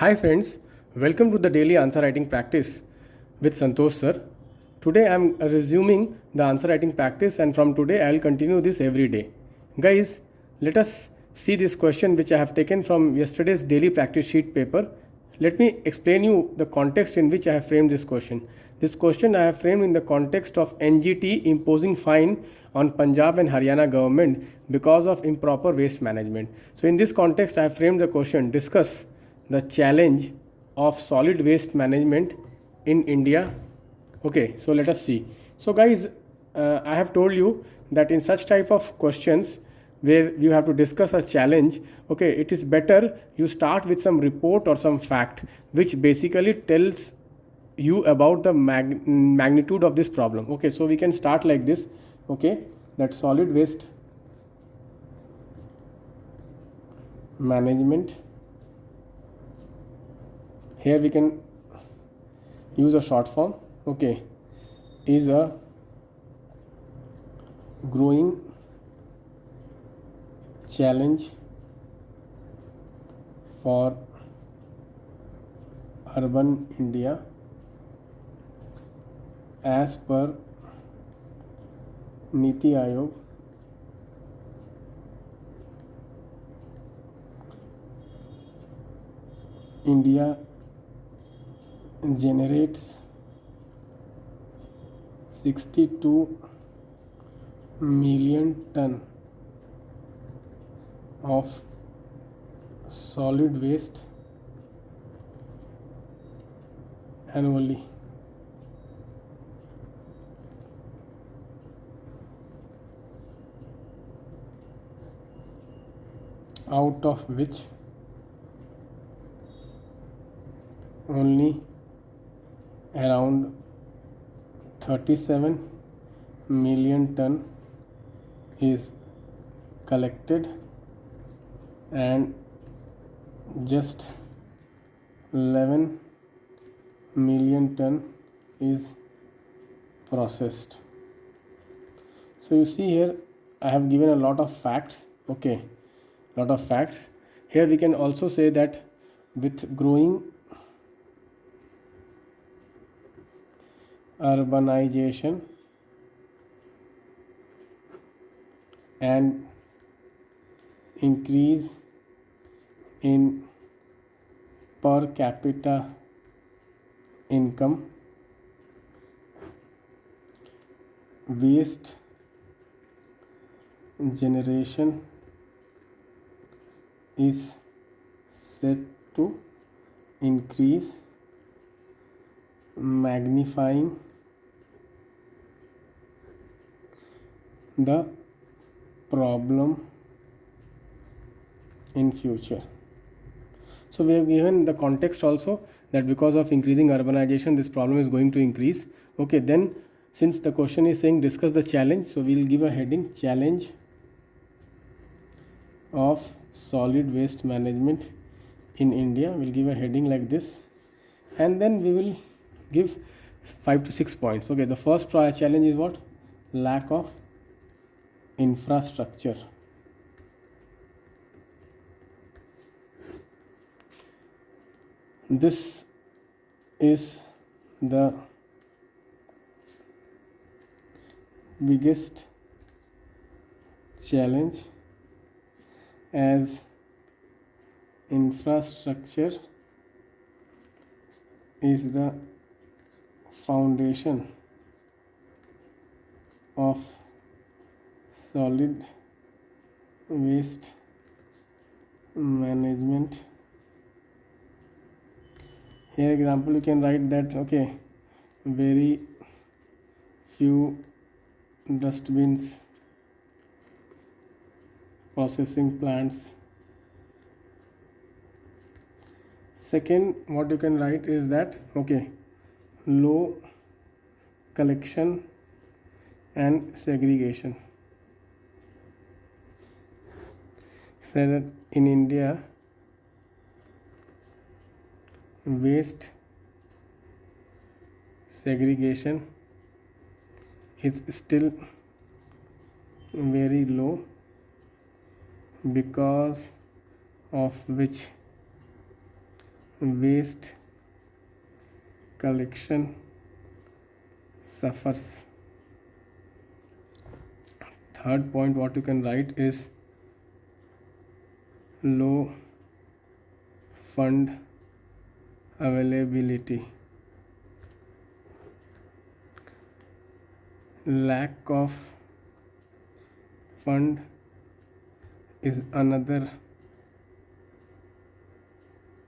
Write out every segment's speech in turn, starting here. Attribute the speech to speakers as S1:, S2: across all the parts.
S1: Hi friends, welcome to the daily answer writing practice with Santosh sir. Today I am resuming the answer writing practice and from today I will continue this every day. Guys, let us see this question which I have taken from yesterday's daily practice sheet paper. Let me explain you the context in which I have framed this question. This question I have framed in the context of NGT imposing fine on Punjab and Haryana government because of improper waste management. So in this context I have framed the question, discuss the challenge of solid waste management in India. Okay, so let us see. So guys, I have told you that in such type of questions where you have to discuss a challenge, okay, it is better you start with some report or some fact which basically tells you about the magnitude of this problem. Okay, so we can start like this. Okay, that solid waste management, here we can use a short form, okay, is a growing challenge for urban India as per Niti Aayog India generates 62 million ton of solid waste annually. Out of which only around 37 million ton is collected and just 11 million ton is processed. So you see here I have given a lot of facts, okay, lot of facts. Here we can also say that with growing urbanization and increase in per capita income, waste generation is set to increase, magnifying the problem in future. So we have given the context also that because of increasing urbanization this problem is going to increase. Okay, then since the question is saying discuss the challenge, so we will give a heading, challenge of solid waste management in India. We'll give a heading like this and then we will give 5 to 6 points. Okay, the first challenge is what? Lack of infrastructure. This is the biggest challenge as infrastructure is the foundation of solid waste management. Here example you can write that, okay, very few dustbins, processing plants. Second, what you can write is that, okay, low collection and segregation. Said that in India waste segregation is still very low, because of which waste collection suffers. Third point what you can write is low fund availability. Lack of fund is another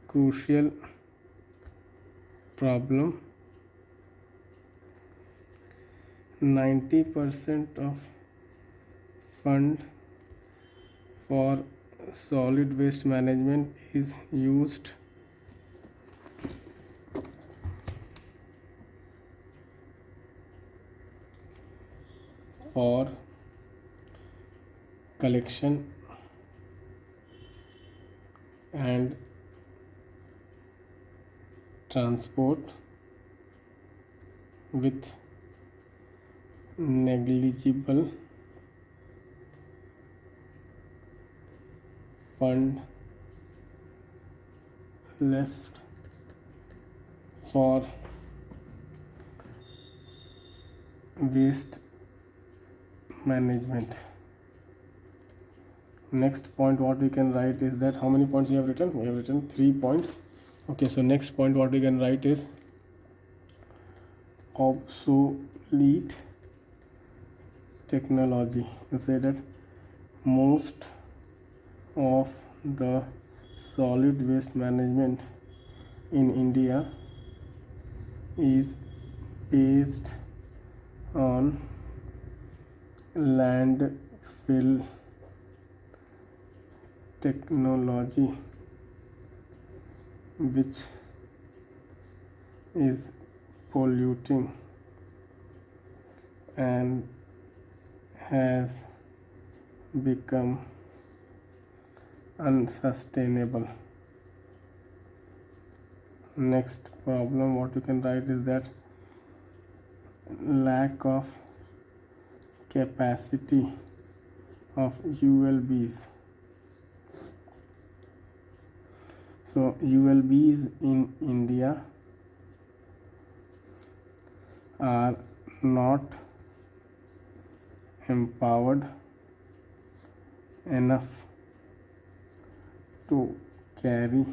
S1: crucial problem. 90% of fund for solid waste management is used for collection and transport, with negligible fund left for waste management. Next point what we can write is that, how many points you have written? We have written 3 points. Okay, so next point what we can write is obsolete technology. You say that most of the solid waste management in India is based on landfill technology, which is polluting and has become unsustainable. Next problem what you can write is that lack of capacity of ULBs. So ULBs in India are not empowered enough to carry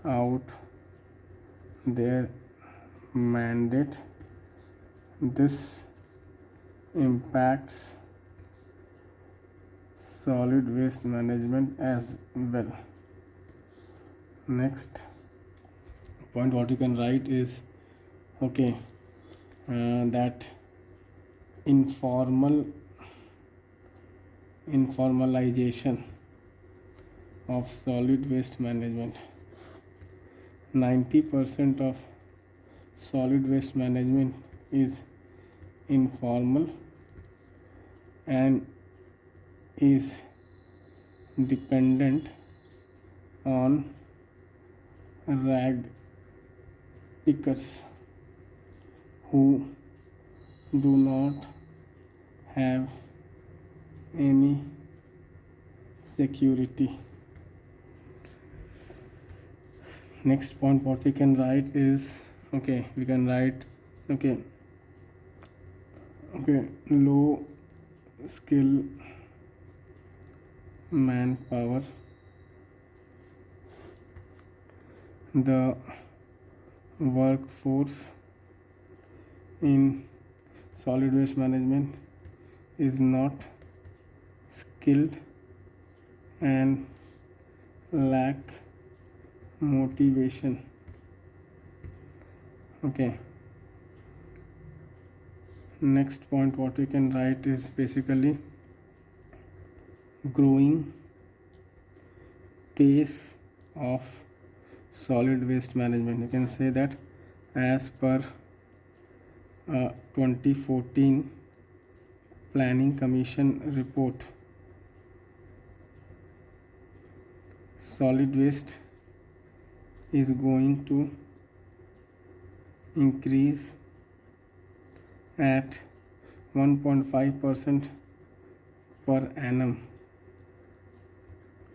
S1: out their mandate. This impacts solid waste management as well. Next point what you can write is, okay, that informalization of solid waste management. 90% of solid waste management is informal and is dependent on rag pickers who do not have any security. Next point what we can write is, okay, we can write, okay, low skill manpower. The workforce in solid waste management is not skilled and lack motivation. Okay, next point what we can write is basically growing pace of solid waste management. You can say that as per 2014 Planning Commission report, solid waste is going to increase at 1.5% per annum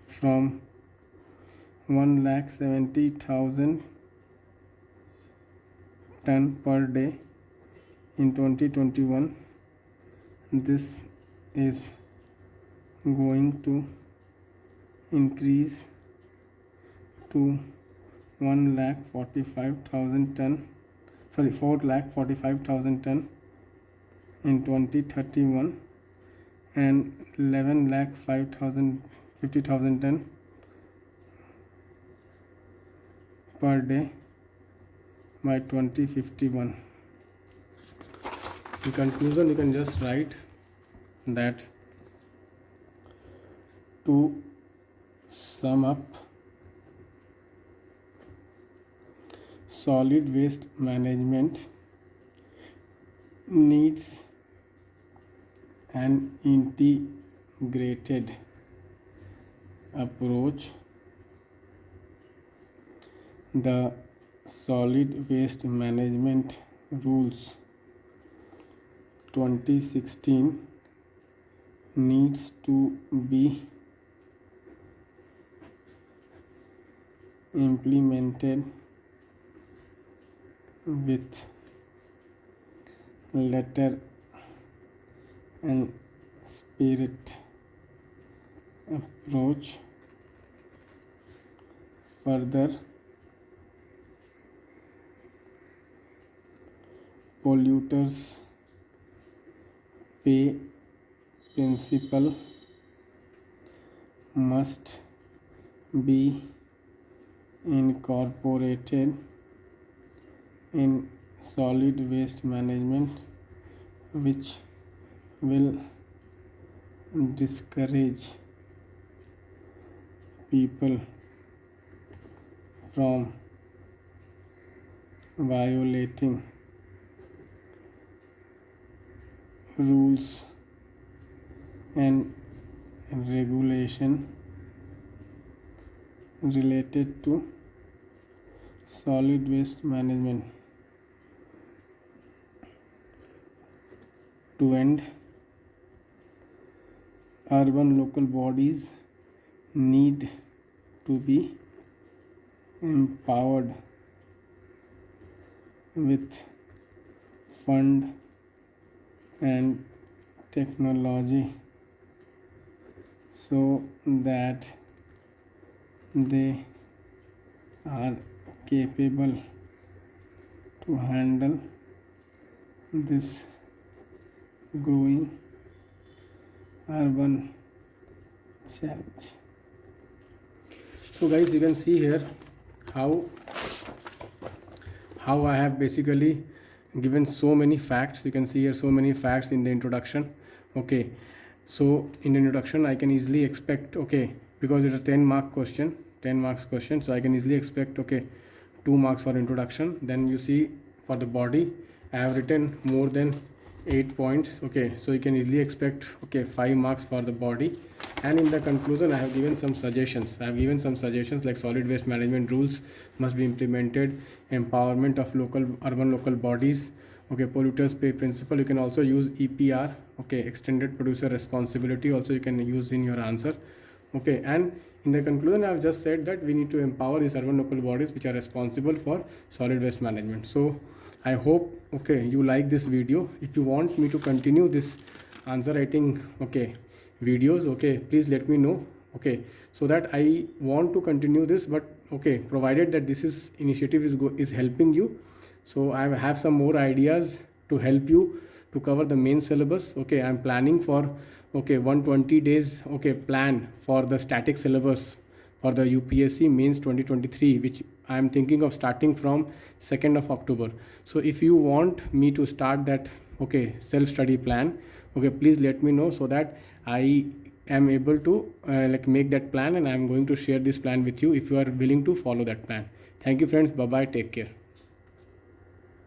S1: from 1,70,000 ton per day in 2021. This is going to increase to 4,45,000 ton in 2031 and 11,50,000 ton per day by 2051. In conclusion, you can just write that to sum up, solid waste management needs an integrated approach. The solid waste management rules 2016 needs to be implemented with letter and spirit approach. Further, polluters pay principle must be incorporated in solid waste management, which will discourage people from violating rules and regulation related to solid waste management. To end, urban local bodies need to be empowered with fund and technology so that they are capable to handle this growing urban challenge. So guys, you can see here how I have basically given so many facts. You can see here so many facts in the introduction. Okay, so in the introduction I can easily expect, okay, because it's a 10 marks question, so I can easily expect, okay, 2 marks for introduction. Then you see for the body I have written more than 8 points. Okay, so you can easily expect, okay, 5 marks for the body. And in the conclusion I have given some suggestions. Like solid waste management rules must be implemented, empowerment of urban local bodies, okay, polluters pay principle. You can also use EPR, okay, extended producer responsibility, also you can use in your answer. Okay, and in the conclusion I have just said that we need to empower these urban local bodies which are responsible for solid waste management. So I hope, okay, you like this video. If you want me to continue this answer writing, okay, videos, okay, please let me know, okay, so that I want to continue this. But okay, provided that this initiative is helping you, so I have some more ideas to help you to cover the main syllabus. Okay, I'm planning for, okay, 120 days, okay, plan for the static syllabus for the UPSC mains 2023, which I am thinking of starting from 2nd of October. So if you want me to start that, okay, self-study plan, okay, please let me know so that I am able to like make that plan, and I am going to share this plan with you if you are willing to follow that plan. Thank you friends, bye bye, take care.